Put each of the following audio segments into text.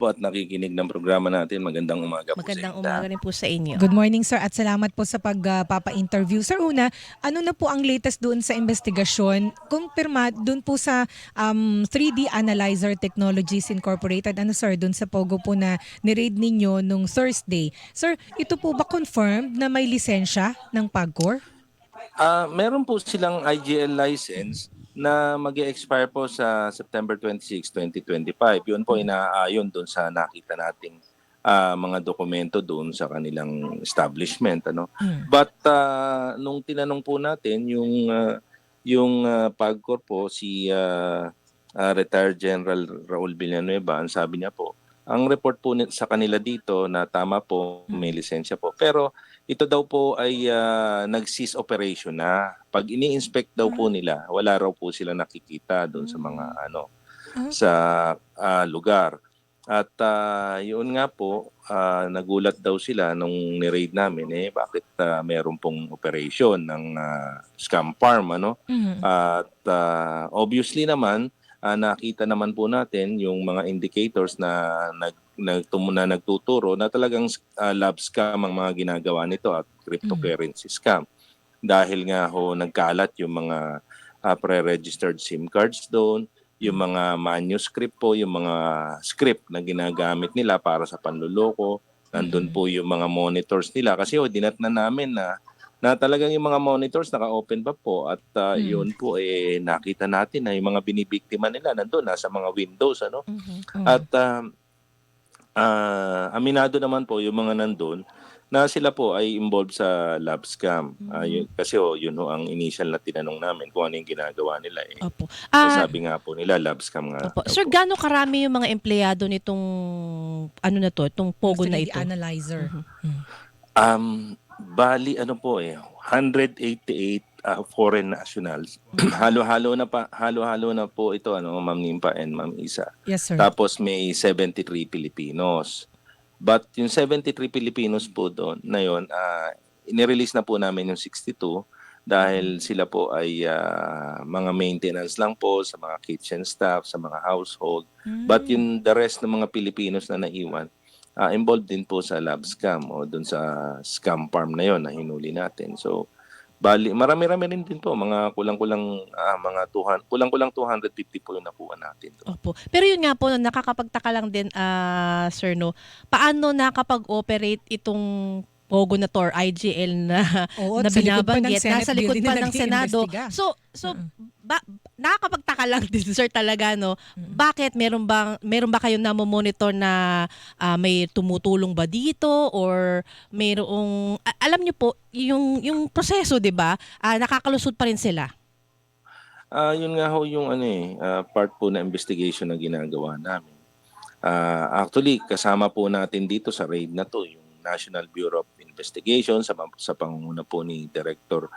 po at nakikinig ng programa natin. Magandang umaga po sa Magandang inyong umaga lahat. rin po sa inyo. Good morning, sir, at salamat po sa pagpapa-interview. Sir, una, ano na po ang latest doon sa investigasyon? Kumpirma doon po sa 3D Analyzer Technologies Incorporated. Ano, sir, doon sa Pogo po na ni-raid ninyo nung Thursday. Sir, ito po ba confirmed na may lisensya ng PAGCOR? Meron po silang IGL license na mag-expire po sa September 26, 2025. Yun po inaayon doon sa nakita nating mga dokumento doon sa kanilang establishment, ano. But nung tinanong po natin yung PAGCOR po si retired General Raul Villanueva, ang sabi niya po, ang report po sa kanila dito na tama po, may lisensya po. Pero ito daw po ay nag-cease operation na. Pag ini-inspect daw po nila, wala raw po sila nakikita doon sa mga sa lugar. At yun nga po, nagulat daw sila nung ni-raid namin, bakit meron pong operation ng scam farm, ano? At obviously naman, nakita naman po natin yung mga indicators na nagtuturo na talagang love scam ang mga ginagawa nito at cryptocurrency scam. Dahil nga ho nagkalat yung mga pre-registered SIM cards doon, yung mga manuscript po, yung mga script na ginagamit nila para sa panluloko. Nandun po yung mga monitors nila kasi dinatnan namin na talagang yung mga monitors naka-open pa po at yun po nakita natin na yung mga binibiktima nila nandun nasa mga windows, ano. At aminado naman po yung mga nandun na sila po ay involved sa love scam. Kasi yun ho ang initial na tinanong namin kung ano yung ginagawa nila. Opo. Sabi nga po nila love scam nga. Opo. Sir, gaano karami yung mga empleyado nitong ano na to, itong Pogo na 3D ito? Analyzer. Bali 188 foreign nationals. Halo-halo na po ito, Ma'am Nimpa and Ma'am Isa. Yes, sir. Tapos may 73 Filipinos. But yung 73 Filipinos po doon na yun, inirelease na po namin yung 62 dahil sila po ay mga maintenance lang po sa mga kitchen staff, sa mga household. But yung the rest ng mga Filipinos na naiwan, involved din po sa love scam o doon sa scam farm na yon na hinuli natin. So, bali, marami-rami rin din po, mga kulang-kulang 250 po yung nakuha natin. Opo. Pero yun nga po, nakakapagtaka lang din, sir, no, paano nakapag-operate itong Pogo na to or IGL na, Oo, na sa likod pa ng binabanggit, Senate nasa likod building pa na ng Senado. nag-iimbestiga. So nakakapagtaka lang din, sir, talaga, no? Bakit meron ba kayong namomonitor na may tumutulong ba dito or mayroong alam niyo po yung proseso, 'di ba? Nakakalusot pa rin sila. Yun nga ho yung part po na investigation na ginagawa namin. Actually, kasama po natin dito sa raid na to yung National Bureau of Investigation sa pangunguna po ni Director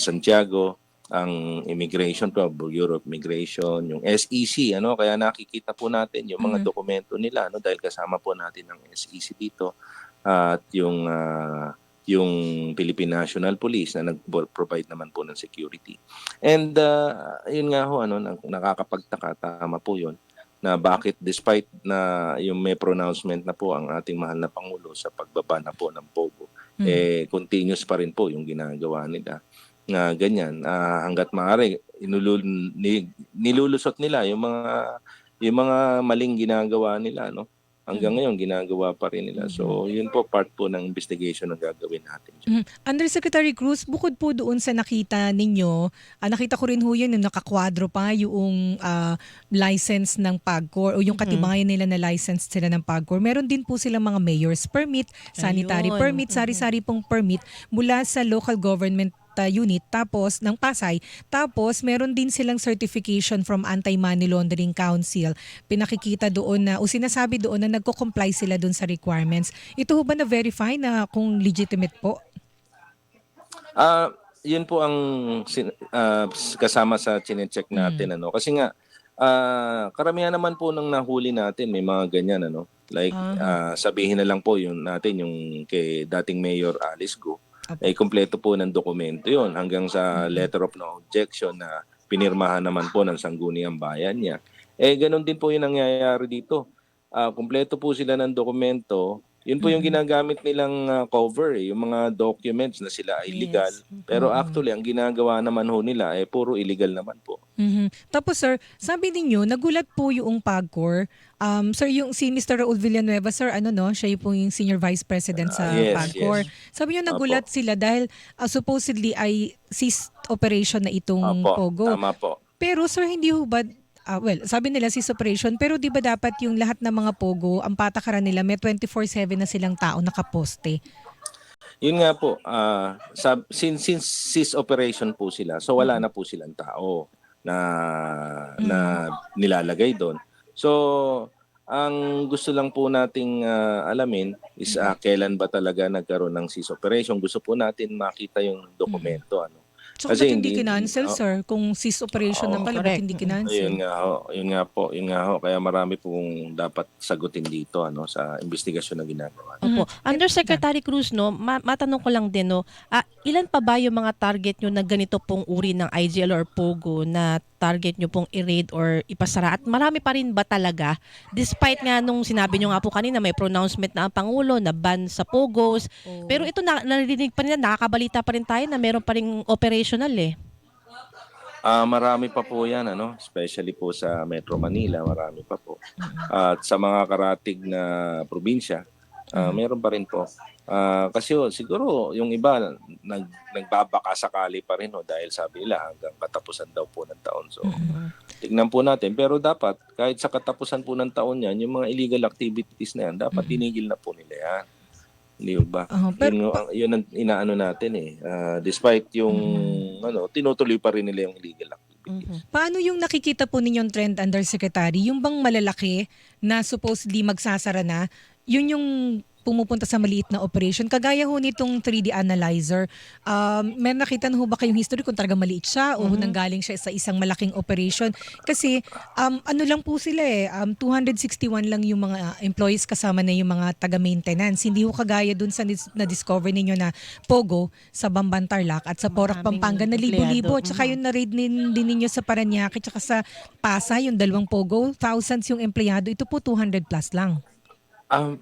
Santiago, ang Immigration po, Bureau of Immigration, yung SEC, kaya nakikita po natin yung mga dokumento nila, dahil kasama po natin ang SEC dito at yung Philippine National Police na nag-provide naman po ng security. And yun nga ho, nakakapagtaka, tama po yun, na bakit despite na yung may pronouncement na po ang ating mahal na Pangulo sa pagbaba na po ng Pogo, continuous pa rin po yung ginagawa nila na ganyan. Hanggat maaari, nilulusot nila yung mga maling ginagawa nila, hanggang ngayon ginagawa pa rin nila. So yun po part po ng investigation na gagawin natin. Undersecretary Cruz, bukod po doon sa nakita ninyo, nakita ko rin ho yun, nakakwadro pa yung license ng PAGCOR o yung katibayan nila na license sila ng PAGCOR. Meron din po silang mga mayor's permit, sanitary Ayun. permit, sari-sari pong permit mula sa local government unit tapos ng Pasay, tapos meron din silang certification from Anti-Money Laundering Council. Pinakikita doon na o sinasabi doon na nagko-comply sila doon sa requirements. Ito ho ba na-verify na kung legitimate po? Yun po ang kasama sa chine-check natin, kasi nga karamihan naman po ng nahuli natin may mga ganyan, like sabihin na lang po yung kay dating Mayor Alice Go, ay kumpleto po ng dokumento yon hanggang sa letter of no objection na pinirmahan naman po ng sangguniang bayan niya. Ganun din po yung nangyayari dito. kumpleto po sila ng dokumento. Yun po yung ginagamit nilang cover, yung mga documents na sila ay legal. Yes. Pero actually, ang ginagawa naman ho nila puro illegal naman po. Tapos sir, sabi ninyo, nagulat po yung PAGCOR. Sir, yung si Mr. Raul Villanueva, sir, siya yung Senior Vice President sa Yes, PAGCOR. yes. Sabi niyo nagulat sila dahil supposedly ay ceased operation na itong Opo, Pogo. tama po. Pero sir, hindi ho ba, sabi nila ceased operation, pero di ba dapat yung lahat ng mga Pogo, ang patakaran nila, may 24/7 na silang tao nakaposte? Yun nga po, since cease operation po sila, so wala na po silang tao na nilalagay doon. So, ang gusto lang po nating alamin is kailan ba talaga nagkaroon ng cease operation. Gusto po natin makita yung dokumento. So, Kasi ba't hindi kinancel, oh, sir? Kung ceased operation na pala, ba't correct. hindi kinancel? Yun nga po. Kaya marami pong dapat sagutin dito sa investigasyon na ginagawa. Opo. Undersecretary Cruz, matanong ko lang din, ilan pa ba yung mga target nyo na ganito pong uri ng IGL or Pogo na target nyo pong i-raid or ipasara? At marami pa rin ba talaga? Despite nga nung sinabi nyo nga po kanina, may pronouncement na ang Pangulo na ban sa Pogos. Pero ito narinig pa rin, nakakabalita pa rin tayo na meron pa rin operational Marami pa po yan, especially po sa Metro Manila, marami pa po. At sa mga karatig na probinsya, meron pa rin po. Kasi siguro yung iba nagbabaka sakali pa rin dahil sabi nila hanggang katapusan daw po ng taon. So, tignan po natin. Pero dapat, kahit sa katapusan po ng taon yan, yung mga illegal activities na yan, dapat tinigil na po nila yan. Hindi ba? Yun ang inaano natin despite yung tinutuloy pa rin nila yung illegal activities. Paano yung nakikita po ninyong trend, Undersecretary? Yung bang malalaki na supposedly magsasara na, yun yung pumupunta sa maliit na operation. Kagaya ho nitong 3D analyzer, may nakita na ho ba kayong history kung talaga maliit siya o nanggaling siya sa isang malaking operation? Kasi ano lang po sila 261 lang yung mga employees kasama na yung mga taga-maintenance. Hindi ho kagaya dun sa na-discover ninyo na Pogo sa Bamban Tarlac at sa Porac, Maraming Pampanga na libo-libo. Tsaka yung na-raid din ninyo sa Parañaque tsaka sa Pasay, yung dalawang Pogo, thousands yung empleyado. Ito po 200 plus lang.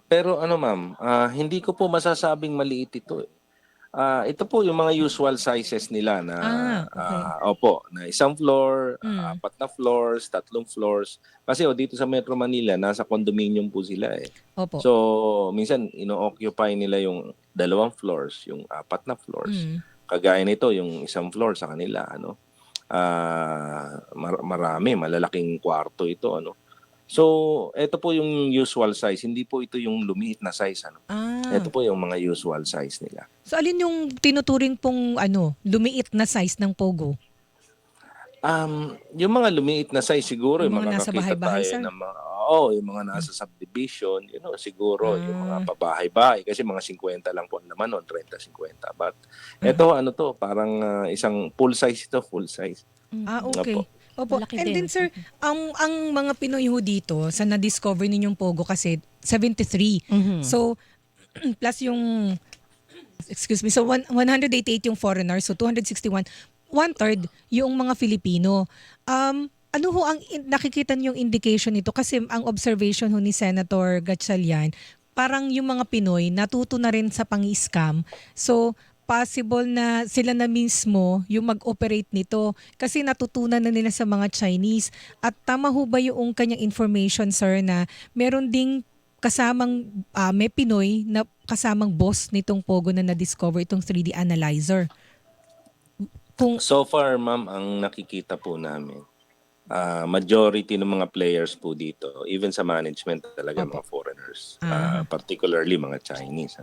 Pero ma'am, hindi ko po masasabing maliit ito. Ito po yung mga usual sizes nila na na isang floor, 4 na floors, 3 floors. Kasi dito sa Metro Manila, nasa condominium po sila Opo. So, minsan ino-occupy nila yung 2 floors, yung 4 na floors. Kagaya nito, yung isang floor sa kanila, marami, malalaking kwarto ito, So, ito po yung usual size. Hindi po ito yung lumiit na size. Ito po yung mga usual size nila. So, alin yung tinuturing pong lumiit na size ng Pogo? Yung mga lumiit na size siguro, Yung mga nasa bahay-bahay, sir? ng mga, yung mga nasa subdivision, siguro, yung mga pabahay-bahay. Kasi mga 50 lang po ang laman nun, 30-50. But, ito, parang isang full size ito, full size. Okay. Opo. Malaki And din. then sir, ang mga Pinoy ho dito sa na-discover ninyong Pogo kasi 73. So plus yung so 188 yung foreigners, so 261, 1/3 yung mga Filipino. Ano ho ang nakikita niyong indication nito? Kasi ang observation ho ni Senator Gatchalian, parang yung mga Pinoy natuto na rin sa pang-scam. So possible na sila na mismo yung mag-operate nito kasi natutunan na nila sa mga Chinese. At tama ho ba yung kanyang information, sir, na meron ding kasamang may Pinoy na kasamang boss nitong Pogo na na-discover itong 3D analyzer? So far, ma'am, ang nakikita po namin, majority ng mga players po dito, even sa management talaga mga foreigners, particularly mga Chinese.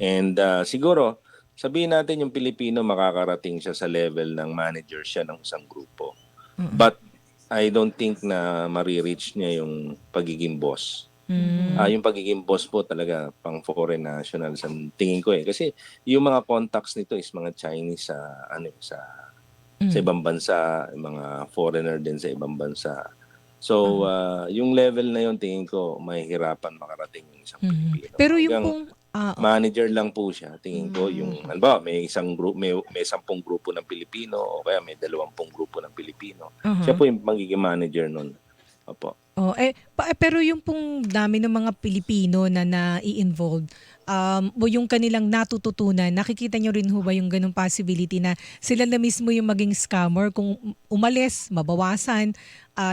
And siguro, sabihin natin yung Pilipino makakarating siya sa level ng manager siya ng isang grupo. But I don't think na marireach niya yung pagiging boss. Yung pagiging boss po talaga pang foreign nationals ang tingin ko Kasi yung mga contacts nito is mga Chinese sa ibang bansa, mga foreigner din sa ibang bansa. So yung level na yun tingin ko mahihirapan makarating yung isang Pilipino. Pero yung pong manager lang po siya, tingin ko yung may isang group, may 10 grupo ng Pilipino o kaya may 20 grupo ng Pilipino. Siya po yung magiging manager nun. Opo. Oh, pero yung pong dami ng mga Pilipino na nai-involved, o yung kanilang natututunan, nakikita nyo rin ho ba yung ganung possibility na sila na mismo yung maging scammer kung umalis, mabawasan,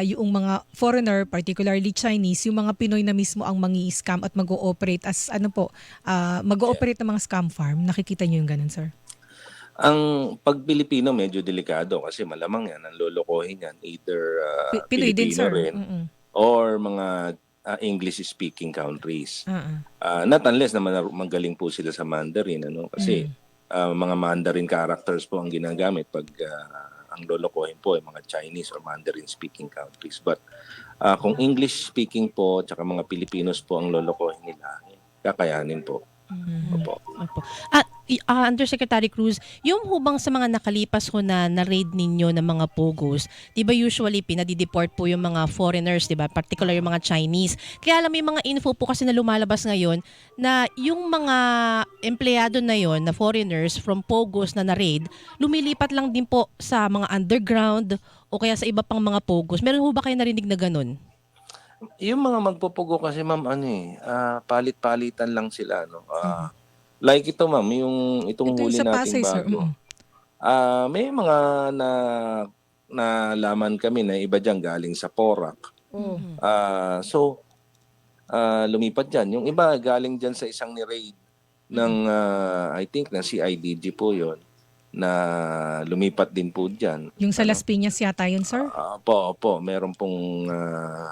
yung mga foreigner, particularly Chinese, yung mga Pinoy na mismo ang mangi-scam at mag-ooperate as mag-ooperate ng mga scam farm. Nakikita nyo yung ganun, sir? Ang pag Pilipino medyo delikado kasi malamang yan ang lolokohin yan either Pinoy din, Filipino sir. rin Mm-mm. or mga English speaking countries. Ah, ah. Not unless na magaling po sila sa Mandarin ano kasi Mm. mga Mandarin characters po ang ginagamit pag ang lolokohin po ay mga Chinese or Mandarin speaking countries. But kung English speaking po at mga Pilipinos po ang lolokohin nila, kakayanin po. Mhm. Opo. Opo. Undersecretary Cruz, yung hubang sa mga nakalipas ho na na-raid ninyo ng mga POGOs, 'di ba usually pinadi-deport po yung mga foreigners, 'di ba? Particular yung mga Chinese. Kaya alam mo yung mga info po kasi na lumalabas ngayon na yung mga empleyado na yon na foreigners from POGOs na na-raid, lumilipat lang din po sa mga underground o kaya sa iba pang mga POGOs. Meron ho ba kayo narinig na ganun? Yung mga magpupugo kasi ma'am palit-palitan lang sila no. Mhm. Like ito ma'am, itong Ito yung huli sa nating Pasay, sir. bago. May mga nalaman kami na iba diyan galing sa Porac. Oh. Mhm. Lumipat diyan. Yung iba galing diyan sa isang ni-raid ng I think na CIDG po 'yon na lumipat din po diyan. Yung sa Las Piñas yata yun, sir? Opo, meron pong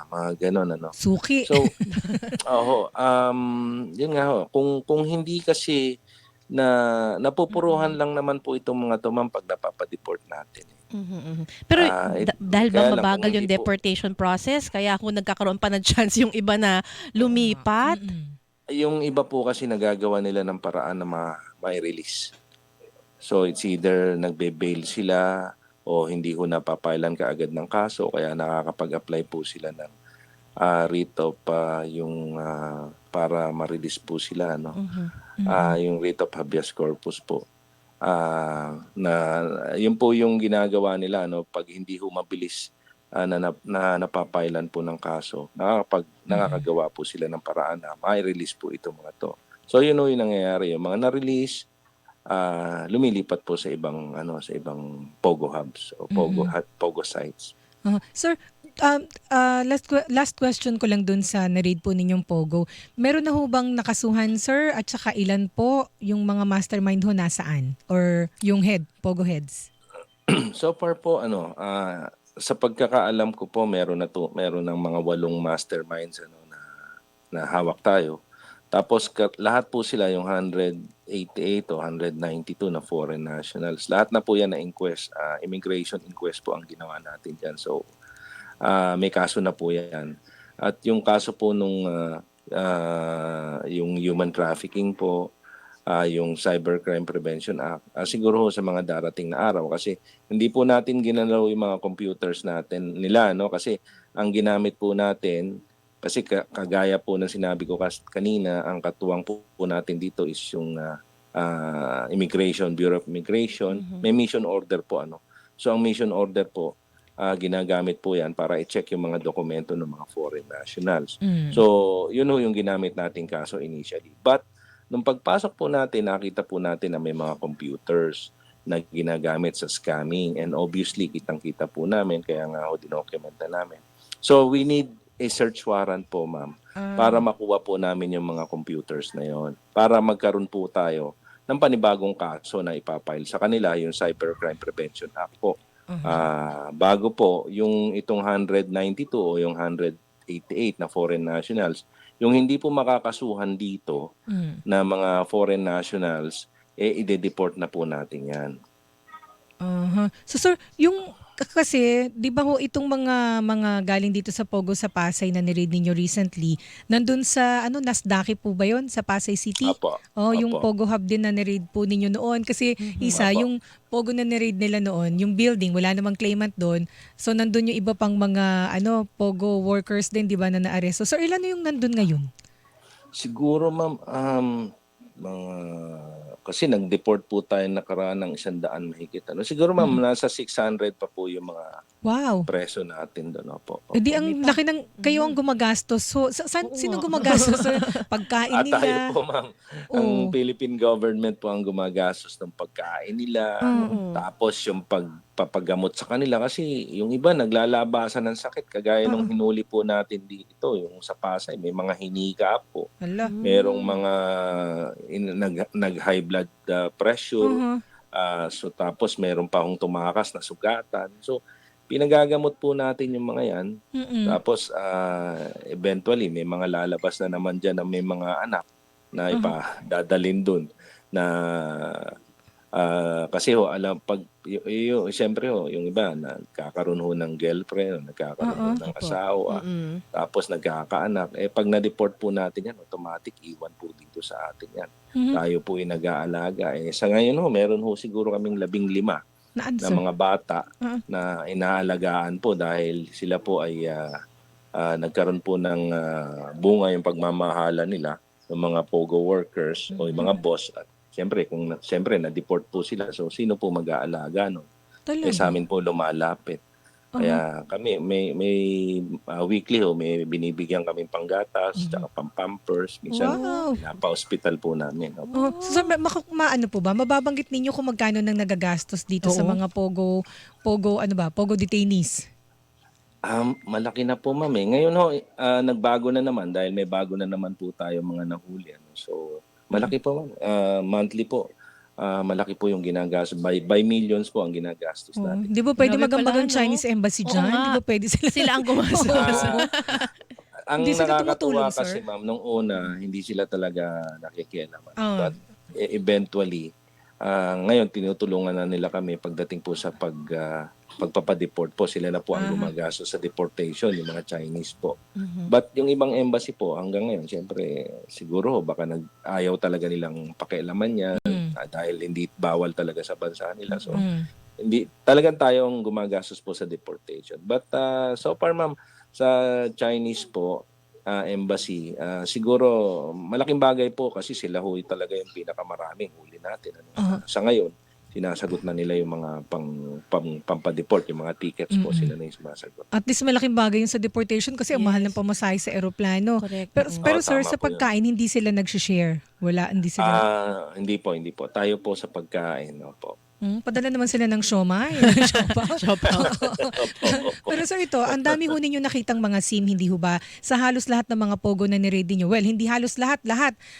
mga gano'n ano. Suki. So, yun nga ho, kung hindi kasi na napupuruhan lang naman po itong mga 'to ma'am pag napapa-deport natin, eh. Mhm, mhm. Pero dahil ba Kaya lang kung mabagal yung hindi po deportation process, kaya kung nagkakaroon pa ng chance yung iba na lumipat? Mm-mm. yung iba po kasi nagagawa nila ng paraan na mai-release. So, it's either nagbe-bail sila o hindi ho napapailan kaagad ng kaso kaya nakakapag-apply po sila ng writ of para ma-release po sila no. Mhm. Yung writ of habeas corpus po. Na yun po yung ginagawa nila no pag hindi ho mabilis na napapailan po ng kaso. Nakakagawa po sila ng paraan na mai-release po itong mga to. So yun ho yung nangyayari, yung mga na-release lumilipat po sa ibang Pogo hubs o Pogo sites. Sir, last question ko lang dun sa na-read po ninyong Pogo. Meron na ho bang nakasuhan, sir? At saka ilan po yung mga mastermind ho nasaan? Or yung Pogo heads? So far po sa pagkakaalam ko po meron ng mga 8 masterminds na hawak tayo. Tapos lahat po sila yung 188 o 192 na foreign nationals. Lahat na po yan na inquest, immigration inquest po ang ginawa natin diyan. So may kaso na po yan. At yung kaso po yung human trafficking po, yung Cybercrime Prevention Act, siguro sa mga darating na araw kasi hindi po natin ginalaw yung mga computers nila no kasi ang ginamit po natin kasi kagaya po ng sinabi ko kanina, ang katuwang po natin dito is yung Bureau of Immigration. May mission order po So ang mission order po ginagamit po yan para i-check yung mga dokumento ng mga foreign nationals. So yun yung ginamit nating kaso initially. But nung pagpasok po natin, nakita po natin na may mga computers na ginagamit sa scamming and obviously kitang-kita po namin kaya nga dinokumenta namin. So we need a search warrant po ma'am para makuha po namin yung mga computers na yon para magkaroon po tayo ng panibagong kaso na ipapile sa kanila yung Cybercrime Prevention Act po. Bago po yung itong 192 o yung 188 na foreign nationals, yung hindi po makakasuhan dito na mga foreign nationals, ide-deport na po natin yan. So sir, yung kasi 'di ba ho itong mga galing dito sa Pogo sa Pasay na ni-read ninyo recently, nandun sa Nasdaqi po ba 'yon sa Pasay City? Apo. Yung Apo. Pogo Hub din na ni-read po ninyo noon kasi isa Apo. yung Pogo na ni-read nila noon, yung building wala namang claimant doon. So nandun yung iba pang mga Pogo workers din 'di ba na naaresto. So ilan na yung nandun ngayon? Siguro ma'am, kasi nag-deport po tayo nakaraan ng 100 mahigit. Siguro ma'am, nasa 600 pa po yung mga Wow. preso natin doon. Opo, E di opo. ang May laki ng kayo ang gumagastos. So, Oo sino nga. gumagastos? Sir? Pagkain Tayo nila? po ma'am, ang Oo. Philippine government po ang gumagastos ng pagkain nila, Oo. tapos yung pagpapagamot sa kanila kasi yung iba naglalabasan ng sakit kagaya nung hinuli po natin dito, yung sa Pasay, may mga hinika po. Hala. Merong mga nag-high blood pressure. Uh-huh. So tapos meron pa akong tumakas na sugatan. So pinagagamot po natin yung mga yan. Mm-mm. Tapos eventually may mga lalabas na naman dyan na may mga anak na ipadadalin dun na kasi alam pag siyempre yung iba nagkakaroon ho ng girlfriend, nagkakaroon ho ng Opo. asawa, tapos nagkakaanak. Pag na-deport po natin yan, automatic iwan po dito sa atin yan. Tayo po ay nag-aalaga. Sa ngayon meron ho siguro kaming 15 Naan, na sir? mga bata Uh-huh. na inaalagaan po dahil sila po ay nagkaroon po ng bunga yung pagmamahala nila ng mga POGO workers o yung mga boss. At siyempre, siyempre na-deport po sila. So, sino po mag-aalaga? No? Talaga? Sa amin po lumalapit. Kaya kami, may weekly may binibigyan kaming panggatas, tsaka pampampers. Minsan, Wow. pinapa-hospital po namin. Opo. Oh, so, sir, maano po ba? Mababanggit ninyo kung magkano nang nagagastos dito sa Oo. mga Pogo detainees? Malaki na po ma'am. Ngayon nagbago na naman dahil may bago na naman po tayo mga nahuli. So, malaki po ma'am. Monthly po. Malaki po yung ginagastos. By millions po ang ginagastos Oh, natin. di ba pwede Grabe magambag pala, ang no? Chinese embassy Oo dyan? nga. Di ba pwede sila? Sila ang gumastos. Ang Hindi sila nakakatuwa tumutulong, kasi sir? ma'am, nung una, hindi sila talaga nakikialaman. Ah. But eventually, ngayon tinutulungan na nila kami pagdating po sa pagpapadeport po. Sila na po ang gumagastos sa deportation, yung mga Chinese po. But yung ibang embassy po, hanggang ngayon, siyempre, siguro baka ayaw talaga nilang pakialaman yan dahil hindi bawal talaga sa bansa nila. So, hindi talagang tayong gumagastos po sa deportation. But so far ma'am, sa Chinese po embassy, siguro malaking bagay po kasi sila talaga yung pinakamaraming huli natin. Sa ngayon, sinasagot na nila yung mga pampa-deport, yung mga tickets po, sila na yung sumasagot. At least malaking bagay yun sa deportation kasi ang mahal ng pamasahe sa eroplano. Correct. Pero Oo, sir, tama sa po yun. pagkain, hindi sila nag-share? Wala, hindi sila. Hindi po. Tayo po sa pagkain. Opo. Padala naman sila ng siomay. Opo. Pero sir, ito, ang dami ho ninyo nakitang mga SIM, hindi ho ba? Sa halos lahat ng mga Pogo na ni-ready nyo. Well, hindi halos lahat.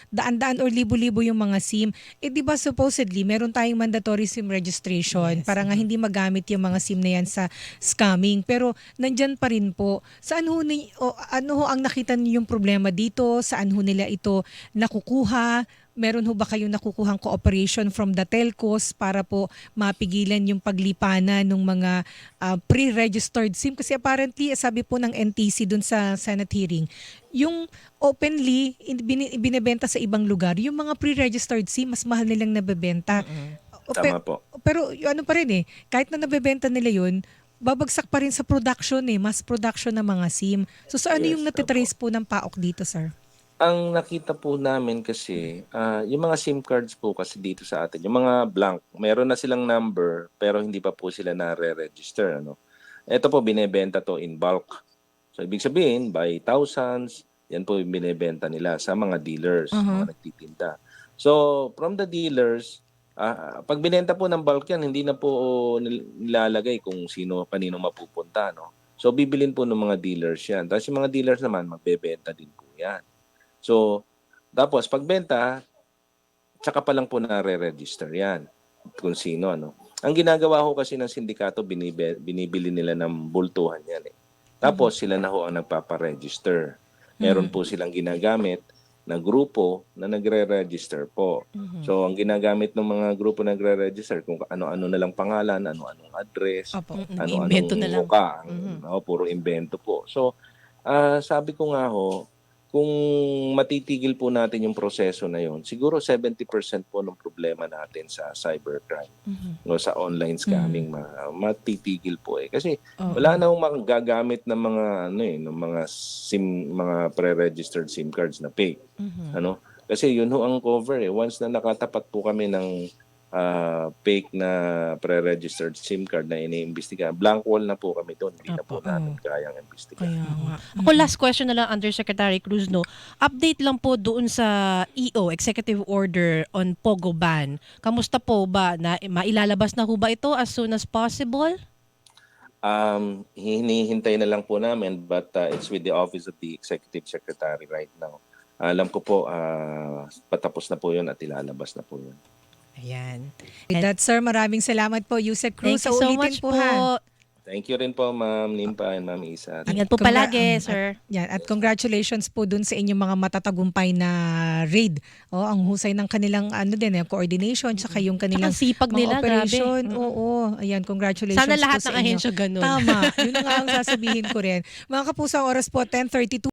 Daan-daan or libo-libo yung mga SIM. Di ba supposedly, meron tayong mandatory SIM registration para nga hindi magamit yung mga SIM na yan sa scamming. Pero nandyan pa rin po. Ano ho ang nakita niyo yung problema dito? Saan ho nila ito nakukuha? Meron ho ba kayong nakukuhang cooperation from the telcos para po mapigilan yung paglipana ng mga pre-registered SIM? Kasi apparently, sabi po ng NTC dun sa Senate hearing, yung openly binebenta sa ibang lugar, yung mga pre-registered SIM, mas mahal nilang nabebenta. Tama po. Pero ano pa rin kahit na nabebenta nila yun, babagsak pa rin sa production mass production ng mga SIM. So ano Yes, yung natitrace po ng PAOK dito, sir? Ang nakita po namin kasi, yung mga SIM cards po kasi dito sa atin, yung mga blank, meron na silang number pero hindi pa po sila na-register. Ito po, binebenta to in bulk. So, ibig sabihin, by thousands, yan po yung binebenta nila sa mga dealers, mga nagtitinda. So, from the dealers, pag binenta po ng bulk yan, hindi na po nilalagay kung kanino mapupunta. So, bibilin po ng mga dealers yan. Tapos yung mga dealers naman, magbebenta din po yan. So, tapos pagbenta, tsaka pa lang po na-re-register yan kung sino. Ang ginagawa ho kasi ng sindikato, binibili nila ng bultuhan yan. Tapos sila na ho ang nagpaparegister. Meron po silang ginagamit na grupo na nagre-register po. So, ang ginagamit ng mga grupo na nagre-register, kung ano-ano na lang pangalan, ano-anong address, Invento na lang. mukha. Puro invento po. So, sabi ko nga ho, kung matitigil po natin yung proseso na yon, siguro 70% po ng problema natin sa cybercrime, sa online scamming, matitigil po Kasi wala na akong magagamit ng mga ng mga SIM, mga pre-registered SIM cards na fake. Kasi yun ho ang cover eh. Once na nakatapat po kami ng fake na pre-registered SIM card na iniimbestigahan, blank wall na po kami doon. Hindi na po Opo. namin kayang imbestigahan. Kaya nga. Ako last question na lang, Undersecretary Cruz, no. Update lang po doon sa EO, Executive Order on Pogo Ban. Kamusta po ba? Mailalabas na ho ba ito as soon as possible? Hinihintay na lang po namin but it's with the Office of the Executive Secretary right now. Alam ko po patapos na po yun at ilalabas na po yun. Ayan. With that, sir, maraming salamat po, Yusek Cruz. Thank you so Ulitin much po. ha. Thank you rin po, Ma'am Limpa and Ma'am Isa. Ingat po palagi, sir. At congratulations po dun sa inyong mga matatagumpay na raid. Ang husay ng kanilang coordination tsaka yung kanilang Tsaka sipag mga nila, operation. grabe. Oo, ayan, congratulations Sana po lahat sa ng inyo. ahensya ganun. Tama, yun nga ang sasabihin ko rin. Mga kapuso, ang oras po 10:32.